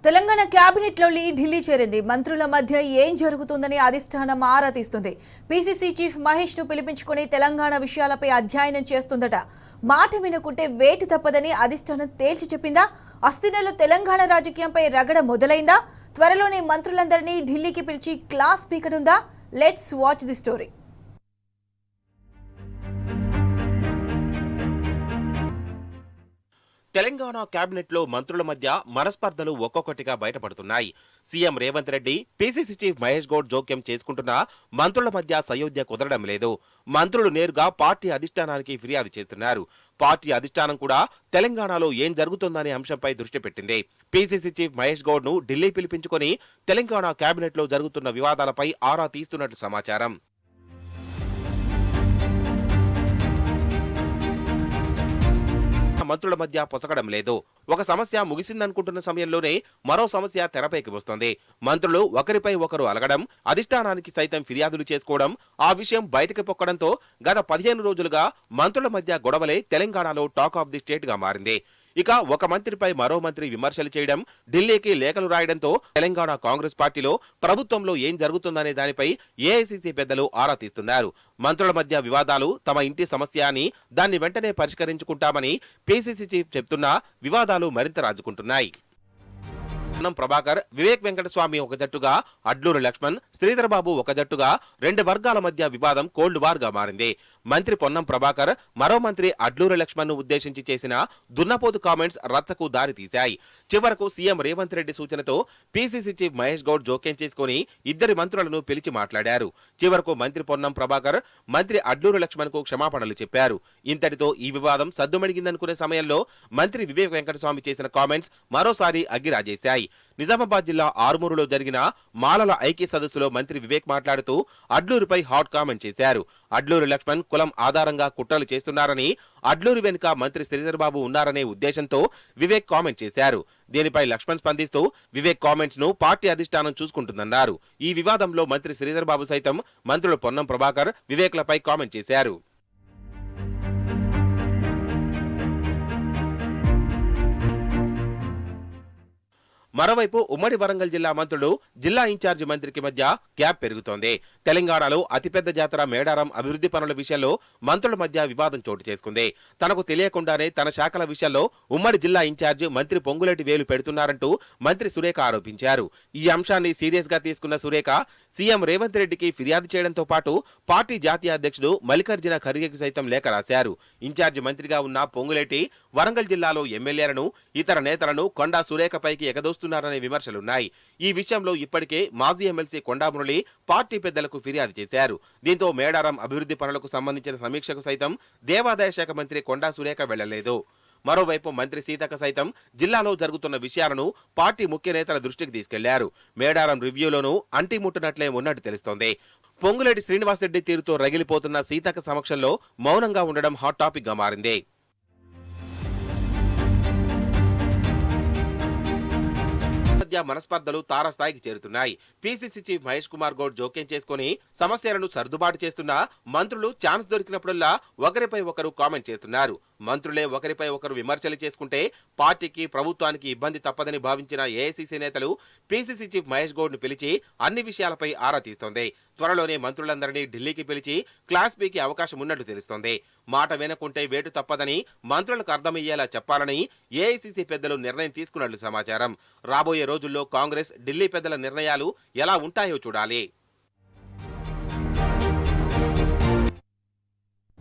Telangana cabinet లో ఢిల్లీ చేరింది. మంత్రుల మధ్య ఏం జరుగుతుందని అధిష్టానం ఆరా తీస్తుంది. పీసీసీ చీఫ్ మహేష్ ను పిలిపించుకుని తెలంగాణ విషయాలపై అధ్యయనం చేస్తుందట. మాట వినకుంటే వేటు తప్పదని అధిష్టానం తేల్చి చెప్పిందా? అస్థిరలో తెలంగాణ రాజకీయంపై రగడ మొదలైందా? త్వరలోనే మంత్రులందరినీ ఢిల్లీకి పిలిచి క్లాస్ పీకనుందా? Let's watch the story. Telangana cabinet లో మంత్రుల మధ్య మనస్పర్ధలు ఒక్కొక్కటిగా బయటపడుతున్నాయి. CM Revanth Reddy, PCC chief Mahesh Goud జోక్యం చేసుకుంటున్నా మంత్రుల మధ్య సయోధ్య కుదరడం లేదు. మంత్రులు నేరుగా పార్టీ అధిష్టానానికి ఫిర్యాదు చేస్తున్నారు. పార్టీ అధిష్టానం కూడా తెలంగాణలో ఏం జరుగుతుందనే అంశంపై దృష్టి పెట్టింది. పీసీసీ చీఫ్ మహేష్ గౌడ్ ను ఢిల్లీ పిలిపించుకొని తెలంగాణ కేబినెట్ లో జరుగుతున్న వివాదాలపై ఆరా తీస్తున్నట్లు సమాచారం. మంత్రుల మధ్య పొసగడం లేదు. ఒక సమస్య ముగిసిందనుకుంటున్న సమయంలోనే మరో సమస్య తెరపైకి వస్తోంది. మంత్రులు ఒకరిపై ఒకరు అలగడం, అధిష్టానానికి సైతం ఫిర్యాదులు చేసుకోవడం, ఆ విషయం బయటకు పొక్కడంతో గత 15 రోజులుగా మంత్రుల మధ్య గొడవలే తెలంగాణలో టాక్ ఆఫ్ ది స్టేట్ గా మారింది. ఇక ఒక మంత్రిపై మరో మంత్రి విమర్శలు చేయడం, ఢిల్లీకి లేఖలు రాయడంతో తెలంగాణ కాంగ్రెస్ పార్టీలో ప్రభుత్వంలో ఏం జరుగుతుందనే దానిపై ఏఐసీసీ పెద్దలు ఆరా తీస్తున్నారు. మంత్రుల మధ్య వివాదాలు తమ ఇంటి సమస్య అని, దాన్ని వెంటనే పరిష్కరించుకుంటామని పీసీసీ చీఫ్ చెప్తున్నా వివాదాలు మరింత రాజుకుంటున్నాయి. పొన్నం ప్రభాకర్, వివేక్ వెంకటస్వామి ఒక జట్టుగా, అడ్లూరు లక్ష్మణ్, శ్రీధర్ బాబు ఒక జట్టుగా రెండు వర్గాల మధ్య వివాదం కోల్డ్ వార్ గా మారింది. మంత్రి పొన్నం ప్రభాకర్ మరో మంత్రి అడ్లూరు లక్ష్మణ్ ను ఉద్దేశించి చేసిన దున్నపోతు కామెంట్స్ రచ్చకు దారి తీశాయి. చివరకు సీఎం రేవంత్ రెడ్డి సూచనతో పీసీసీ చీఫ్ మహేష్ గౌడ్ జోక్యం చేసుకుని ఇద్దరి మంత్రులను పిలిచి మాట్లాడారు. చివరకు మంత్రి పొన్నం ప్రభాకర్ మంత్రి అడ్లూరు లక్ష్మణ్ కు క్షమాపణలు చెప్పారు. ఇంతటితో ఈ వివాదం సద్దుమణిగిందనుకునే సమయంలో మంత్రి వివేక్ వెంకటస్వామి చేసిన కామెంట్స్ మరోసారి అగ్గిరాజేశాయి. నిజామాబాద్ జిల్లా ఆర్మూరులో జరిగిన మాలల ఐక్య సదస్సులో మంత్రి వివేక్ మాట్లాడుతూ అడ్లూరుపై హాట్ కామెంట్ చేశారు. అడ్లూరు లక్ష్మణ్ కులం ఆధారంగా కుట్రలు చేస్తున్నారని, అడ్లూరు వెనుక మంత్రి శ్రీధర్ బాబు ఉన్నారనే ఉద్దేశంతో వివేక్ కామెంట్ చేశారు. దీనిపై లక్ష్మణ్ స్పందిస్తూ వివేక్ కామెంట్స్ ను పార్టీ అధిష్టానం చూసుకుంటుందన్నారు. ఈ వివాదంలో మంత్రి శ్రీధర్ బాబు సైతం మంత్రులు పొన్నం ప్రభాకర్, వివేక్లపై కామెంట్ చేశారు. మరోవైపు ఉమ్మడి వరంగల్ జిల్లా మంత్రులు, జిల్లా ఇన్ఛార్జి మంత్రికి మధ్య గ్యాప్ పెరుగుతోంది. తెలంగాణలో అతిపెద్ద జాతర మేడారం అభివృద్ధి పనుల విషయంలో మంత్రుల మధ్య వివాదం చోటు చేసుకుంది. తనకు తెలియకుండానే తన శాఖల విషయంలో ఉమ్మడి జిల్లా ఇన్ఛార్జి మంత్రి పొంగులేటి వేలు పెడుతున్నారంటూ మంత్రి సురేఖ ఆరోపించారు. ఈ అంశాన్ని సీరియస్ గా తీసుకున్న సురేఖ సీఎం రేవంత్ రెడ్డికి ఫిర్యాదు చేయడంతో పాటు పార్టీ జాతీయ అధ్యక్షుడు మల్లికార్జున ఖర్గేకు సైతం లేఖ రాశారు. ఇన్ఛార్జి మంత్రిగా ఉన్న పొంగులేటి వరంగల్ జిల్లాలో ఎమ్మెల్యేలను, ఇతర నేతలను కొండా సురేఖపైకి ఎగదోస్తున్నారు నే విమర్శలున్నాయి. ఈ విషయంలో ఇప్పటికే మాజీ ఎమ్మెల్సీ కొండా మురళి పార్టీ పెద్దలకు ఫిర్యాదు చేశారు. దీంతో మేడారం అభివృద్ధి పనులకు సంబంధించిన సమీక్షకు సైతం దేవాదాయ శాఖ మంత్రి కొండా సురేఖ వెళ్లలేదు. మరోవైపు మంత్రి సీతక్క సైతం జిల్లాలో జరుగుతున్న విషయాలను పార్టీ ముఖ్య నేతల దృష్టికి తీసుకెళ్లారు. మేడారం రివ్యూలోనూ అంటిముట్టునట్లే ఉన్నట్టు తెలుస్తోంది. పొంగులేటి శ్రీనివాసరెడ్డి తీరుతో రగిలిపోతున్న సీతక్క సమక్షంలో మౌనంగా ఉండడం హాట్ టాపిక్ గా మారింది. మనస్పర్ధలు తారస్థాయికి చేరుతున్నాయి. పీసీసీ చీఫ్ మహేష్ కుమార్ గౌడ్ జోక్యం చేసుకుని సమస్యలను సర్దుబాటు చేస్తున్న మంత్రులు ఛాన్స్ దొరికినప్పుడల్లా ఒకరిపై ఒకరు కామెంట్ చేస్తున్నారు. మంత్రులే ఒకరిపై ఒకరు విమర్శలు చేసుకుంటే పార్టీకి, ప్రభుత్వానికి ఇబ్బంది తప్పదని భావించిన ఏఐసీసీ నేతలు పీసీసీ చీఫ్ మహేష్ గౌడ్ ను పిలిచి అన్ని విషయాలపై ఆరా తీస్తోంది. త్వరలోనే మంత్రులందరినీ ఢిల్లీకి పిలిచి క్లాస్ పీకి అవకాశం ఉన్నట్టు తెలుస్తోంది. మాట వినకుంటే వేటు తప్పదని మంత్రులకు అర్థమయ్యేలా చెప్పాలని ఏఐసీసీ పెద్దలు నిర్ణయం తీసుకున్నట్లు సమాచారం. రాబోయే రోజుల్లో కాంగ్రెస్, ఢిల్లీ పెద్దల నిర్ణయాలు ఎలా ఉంటాయో చూడాలి.